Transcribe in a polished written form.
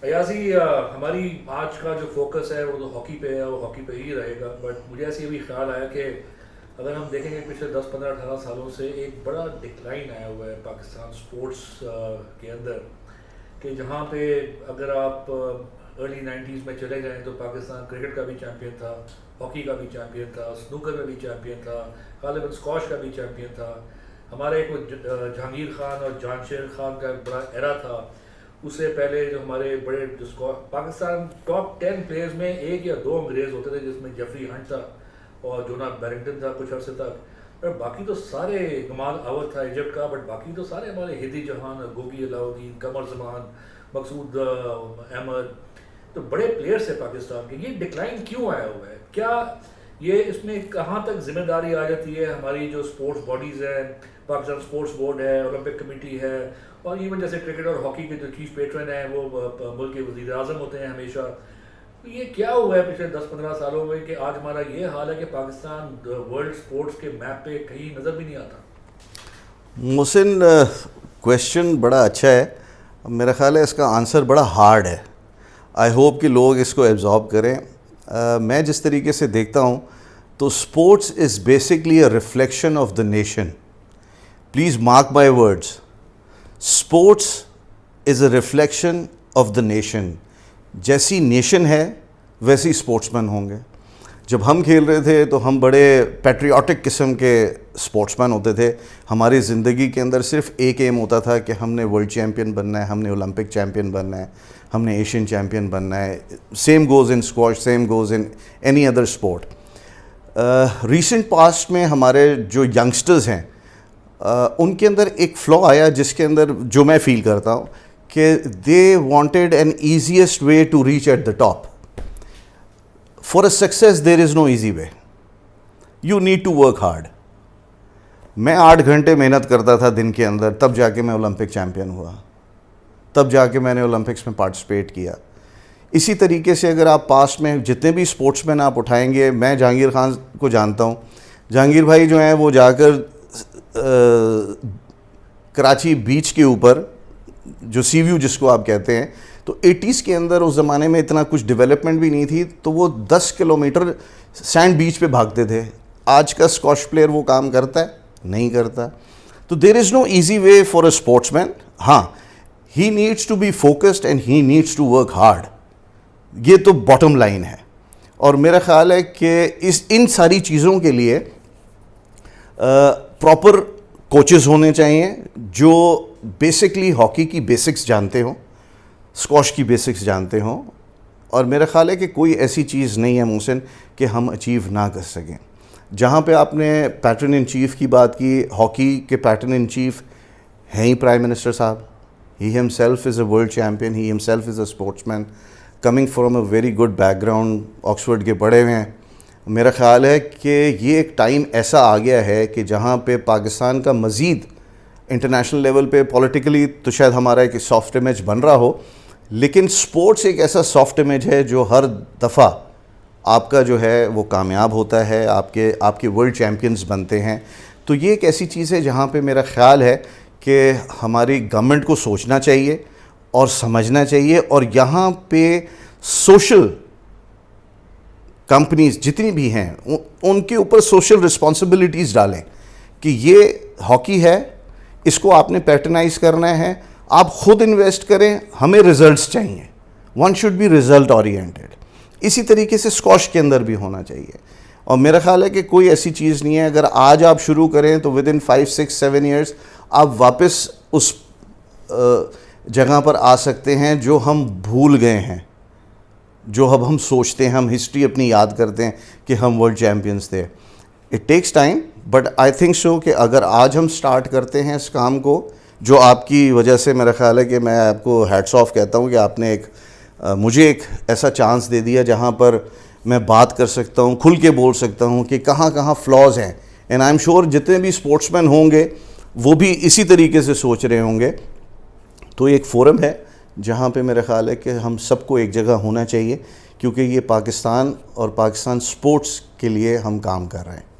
ایاسی ہماری آج کا جو فوکس ہے وہ تو ہاکی پہ ہے، وہ ہاکی پہ ہی رہے گا. بٹ مجھے ایسے بھی خیال آیا کہ اگر ہم دیکھیں گے پچھلے 10 15 18 سالوں سے ایک بڑا ڈکلائن آیا ہوا ہے پاکستان سپورٹس کے اندر. کہ جہاں پہ اگر آپ ارلی 90s میں چلے جائیں تو پاکستان کرکٹ کا بھی چیمپئن تھا، ہاکی کا بھی چیمپئن تھا، سنوکر میں بھی چیمپئن تھا، غالباً اسکواش کا بھی چیمپئن تھا. ہمارے ایک جہانگیر خان اور جان شیر خان کا ایک بڑا ایرا تھا. اس سے پہلے جو ہمارے بڑے پاکستان ٹاپ 10 پلیئرز میں ایک یا دو انگریز ہوتے تھے، جس میں جیفری ہنٹ تھا اور جونا بیرنگٹن تھا کچھ عرصے تک. اور باقی تو سارے، گمال اول تھا ایجپٹ کا، بٹ باقی تو سارے ہمارے ہدی جہان، گوگی علاؤدین، قمر زمان، مقصود احمد، تو بڑے پلیئرس ہیں پاکستان کے. یہ ڈکلائن کیوں آیا ہوا ہے؟ کیا یہ اس میں کہاں تک ذمہ داری آ جاتی ہے ہماری جو اسپورٹس باڈیز ہیں، پاکستان اسپورٹس بورڈ ہے، اولمپک کمیٹی ہے، اور ایون جیسے کرکٹ اور ہاکی کے جو چیف پیٹرن ہیں وہ ملک کے وزیر اعظم ہوتے ہیں ہمیشہ. یہ کیا ہوا ہے پچھلے 10 15 سالوں میں کہ آج ہمارا یہ حال ہے کہ پاکستان ورلڈ سپورٹس کے میپ پہ کہیں نظر بھی نہیں آتا؟ محسن، کویشچن بڑا اچھا ہے. میرا خیال ہے اس کا آنسر بڑا ہارڈ ہے. آئی ہوپ کہ لوگ اس کو ایبزارب کریں. میں جس طریقے سے دیکھتا ہوں تو sports is basically a reflection of the nation. Please mark my words, sports is a reflection of the nation. جیسی نیشن ہے ویسی اسپورٹس مین ہوں گے. جب ہم کھیل رہے تھے تو ہم بڑے پیٹریوٹک قسم کے اسپورٹس مین ہوتے تھے. ہماری زندگی کے اندر صرف ایک ایم ہوتا تھا کہ ہم نے ورلڈ چیمپئن بننا ہے، ہم نے اولمپک چیمپئن بننا ہے، ہم نے ایشین چیمپئن بننا ہے. Same goes in squash, same goes in any other sport. Recent past میں ہمارے جو ینگسٹرز ہیں ان کے اندر ایک فلو آیا، جس کے اندر جو میں فیل کرتا ہوں کہ they wanted an easiest way to reach at the top. For a success there is no easy way. You need to work hard. میں 8 گھنٹے محنت کرتا تھا دن کے اندر، تب جا کے میں اولمپک چیمپئن ہوا، تب جا کے میں نے اولمپکس میں پارٹیسپیٹ کیا. اسی طریقے سے اگر آپ پاسٹ میں جتنے بھی اسپورٹس مین آپ اٹھائیں گے، میں جہانگیر خان کو جانتا ہوں. جہانگیر بھائی جو ہیں وہ جا کر کراچی بیچ کے اوپر جو سی ویو جس کو آپ کہتے ہیں، تو 80s کے اندر اس زمانے میں اتنا کچھ ڈیولپمنٹ بھی نہیں تھی، تو وہ 10 کلومیٹر سینڈ بیچ پہ بھاگتے تھے. آج کا اسکواش پلیئر وہ کام کرتا ہے؟ نہیں کرتا. تو there is no easy way for a sportsman. ہاں، he needs to be focused and he needs to work hard. یہ تو باٹم لائن ہے. اور میرا خیال ہے کہ ان ساری چیزوں کے لیے پراپر کوچز ہونے چاہیے جو بیسکلی ہاکی کی بیسکس جانتے ہوں، اسکواش کی بیسکس جانتے ہوں. اور میرا خیال ہے کہ کوئی ایسی چیز نہیں ہے محسن کہ ہم اچیو نہ کر سکیں. جہاں پہ آپ نے پیٹرن ان چیف کی بات کی، ہاکی کے پیٹرن ان چیف ہیں ہی پرائم منسٹر صاحب. He himself is a world champion, he himself is a sportsman coming from a very good background, Oxford کے پڑھے ہوئے ہیں. میرا خیال ہے کہ یہ ایک ٹائم ایسا آ گیا ہے کہ جہاں پہ پاکستان کا مزید انٹرنیشنل لیول پہ پولیٹیکلی تو شاید ہمارا ایک سافٹ امیج بن رہا ہو، لیکن سپورٹس ایک ایسا سافٹ امیج ہے جو ہر دفعہ آپ کا جو ہے وہ کامیاب ہوتا ہے، آپ کے ورلڈ چیمپئنز بنتے ہیں. تو یہ ایک ایسی چیز ہے جہاں پہ میرا خیال ہے کہ ہماری گورنمنٹ کو سوچنا چاہیے اور سمجھنا چاہیے، اور یہاں پہ سوشل کمپنیز جتنی بھی ہیں ان کے اوپر سوشل رسپانسبلٹیز ڈالیں کہ یہ ہاکی ہے، اس کو آپ نے پیٹرنائز کرنا ہے، آپ خود انویسٹ کریں، ہمیں ریزلٹس چاہیے. One should be result oriented. اسی طریقے سے اسکواش کے اندر بھی ہونا چاہیے. اور میرا خیال ہے کہ کوئی ایسی چیز نہیں ہے، اگر آج آپ شروع کریں تو ود ان 5 6 7 ایئرس آپ واپس اس جگہ پر آ سکتے ہیں جو ہم بھول گئے ہیں، جو اب ہم سوچتے ہیں، ہم ہسٹری اپنی یاد کرتے ہیں کہ ہم ورلڈ چیمپئنز تھے. It takes time, but I think so کہ اگر آج ہم سٹارٹ کرتے ہیں اس کام کو، جو آپ کی وجہ سے میرا خیال ہے کہ میں آپ کو ہیٹس آف کہتا ہوں کہ آپ نے مجھے ایک ایسا چانس دے دیا جہاں پر میں بات کر سکتا ہوں، کھل کے بول سکتا ہوں کہ کہاں کہاں فلاز ہیں. اینڈ آئی ایم شیور جتنے بھی اسپورٹس مین ہوں گے وہ بھی اسی طریقے سے سوچ رہے ہوں گے. تو ایک فورم ہے جہاں پہ میرا خیال ہے کہ ہم سب کو ایک جگہ ہونا چاہیے، کیونکہ یہ پاکستان اور پاکستان سپورٹس کے لیے ہم کام کر رہے ہیں.